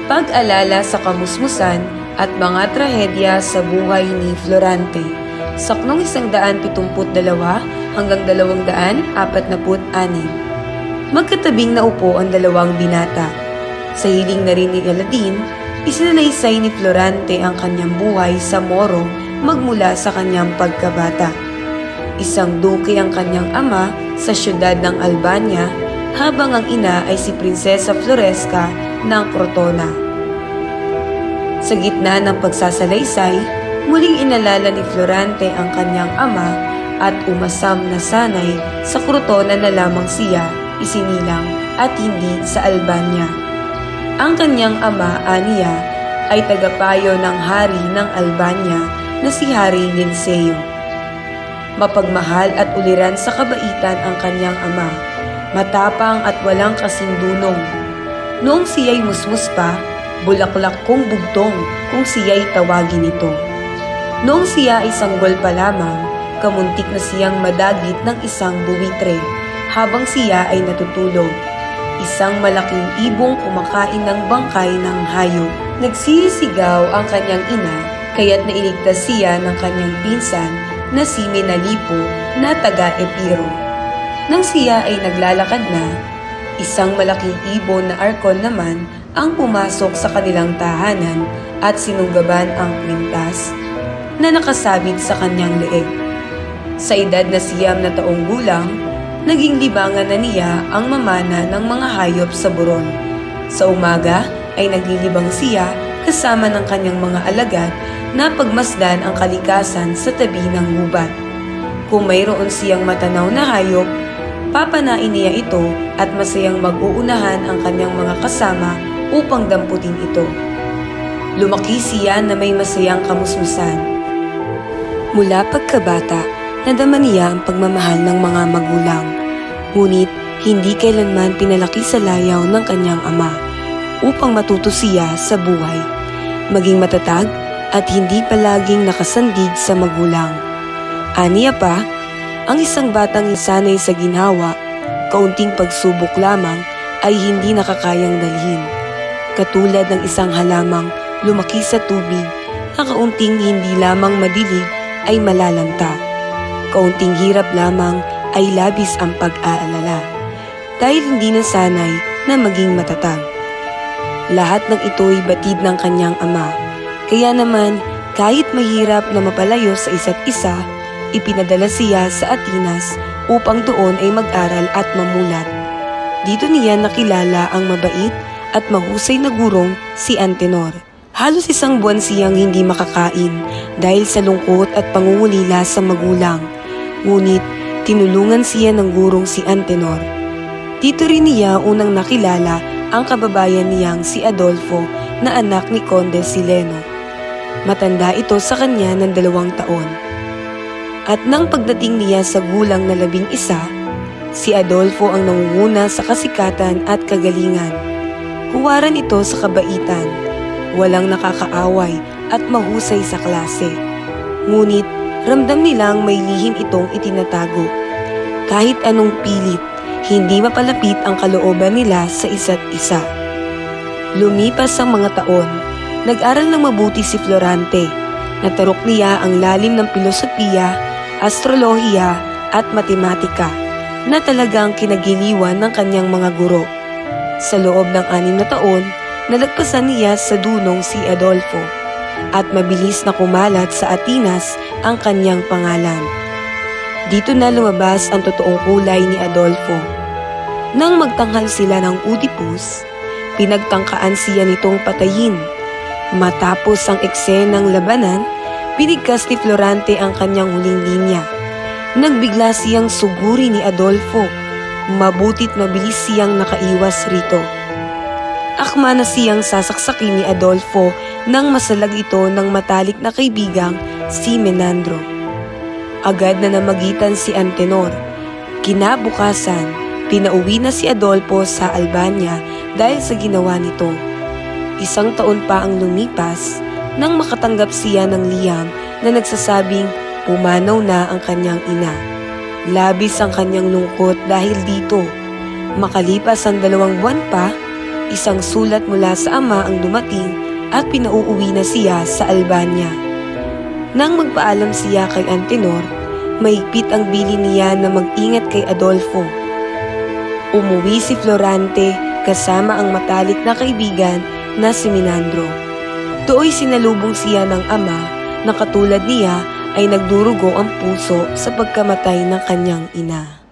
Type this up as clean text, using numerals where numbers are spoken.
Pag-alala sa kamusmusan at mga trahedya sa buhay ni Florante. Saknong 172 hanggang 246. Magkatabing naupo ang dalawang binata. Sa hiling na rin ni Aladdin, isinalaysay ni Florante ang kanyang buhay sa Moro magmula sa kanyang pagkabata. Isang duke ang kanyang ama sa siyudad ng Albania, habang ang ina ay si Prinsesa Floresca ng Crotona. Sa gitna ng pagsasalaysay, muling inalala ni Florante ang kanyang ama at umasam na sanay sa Crotona na lamang siya isinilang at hindi sa Albania. Ang kanyang ama, aniya, ay tagapayo ng hari ng Albania na si Hari Linceo. Mapagmahal at uliran sa kabaitan ang kanyang ama, matapang at walang kasindunong. Noong siya'y musmus pa, bulaklak kong bugtong kung siya'y tawagin ito. Noong siya ay sanggol pa lamang, kamuntik na siyang madagit ng isang buwitre habang siya ay natutulog. Isang malaking ibong kumakain ng bangkay ng hayop. Nagsisigaw ang kanyang ina, kaya't nailigtas siya ng kanyang pinsan na si Menalipo na taga-Epiro. Nang siya ay naglalakad na, isang malaking ibon na arkol naman ang pumasok sa kanilang tahanan at sinunggaban ang kwintas na nakasabit sa kanyang leeg. Sa edad na 9 na taong gulang, naging libangan na niya ang mamana ng mga hayop sa buron. Sa umaga ay naglilibang siya kasama ng kanyang mga alagad na pagmasdan ang kalikasan sa tabi ng gubat. Kung mayroon siyang matanaw na hayop, papanain niya ito at masayang mag-uunahan ang kanyang mga kasama upang damputin ito. Lumaki siya na may masayang kamusmusan. Mula pagkabata, nadama niya ang pagmamahal ng mga magulang. Ngunit hindi kailanman pinalaki sa layaw ng kanyang ama upang matuto siya sa buhay, maging matatag at hindi palaging nakasandig sa magulang. Aniya pa, ang isang batang insanay sa ginhawa, kaunting pagsubok lamang ay hindi nakakayang dalhin. Katulad ng isang halamang lumaki sa tubig na kaunting hindi lamang madilig ay malalanta. Kaunting hirap lamang ay labis ang pag-aalala dahil hindi nasanay na maging matatag. Lahat ng ito'y batid ng kanyang ama. Kaya naman, kahit mahirap na mapalayo sa isa't isa, ipinadala siya sa Atenas upang doon ay mag-aral at mamulat. Dito niya nakilala ang mabait at mahusay na gurong si Antenor. Halos 1 buwan siyang hindi makakain dahil sa lungkot at pangungulila sa magulang. Ngunit tinulungan siya ng gurong si Antenor. Dito rin niya unang nakilala ang kababayan niyang si Adolfo na anak ni Conde Sileno. Matanda ito sa kanya ng 2 taon. At nang pagdating niya sa gulang na 11, si Adolfo ang nangunguna sa kasikatan at kagalingan. Huwaran ito sa kabaitan, walang nakakaaway at mahusay sa klase. Ngunit ramdam nilang may lihim itong itinatago. Kahit anong pilit, hindi mapalapit ang kalooban nila sa isa't isa. Lumipas ang mga taon, nag-aral ng mabuti si Florante. Natarok niya ang lalim ng filosofiya, astrolohiya at matematika na talagang kinagiliwan ng kanyang mga guro. Sa loob ng 6 na taon, nalagpasan niya sa dunong si Adolfo at mabilis na kumalat sa Atenas ang kanyang pangalan. Dito na lumabas ang totoong kulay ni Adolfo. Nang magtanghal sila ng Oedipus, pinagtangkaan siya nitong patayin. Matapos ang eksenang labanan, binigkas ni Florante ang kanyang huling linya. Nagbigla siyang suguri ni Adolfo. Mabutit mabilis siyang nakaiwas rito. Akma na siyang sasaksakin ni Adolfo nang masalag ito ng matalik na kaibigang si Menandro. Agad na namagitan si Antenor. Kinabukasan, pinauwi na si Adolfo sa Albania dahil sa ginawa nito. 1 taon pa ang lumipas nang makatanggap siya ng liham na nagsasabing pumanaw na ang kanyang ina. Labis ang kanyang lungkot dahil dito. Makalipas ang 2 buwan pa, Isang sulat mula sa ama ang dumating at pinauuwi na siya sa Albania. Nang magpaalam siya kay Antenor, mahigpit ang bilin niya na mag-ingat kay Adolfo. Umuwi si Florante kasama ang matalik na kaibigan na si Minandro. Dooy sinalubong siya ng ama na katulad niya ay nagdurugo ang puso sa pagkamatay ng kanyang ina.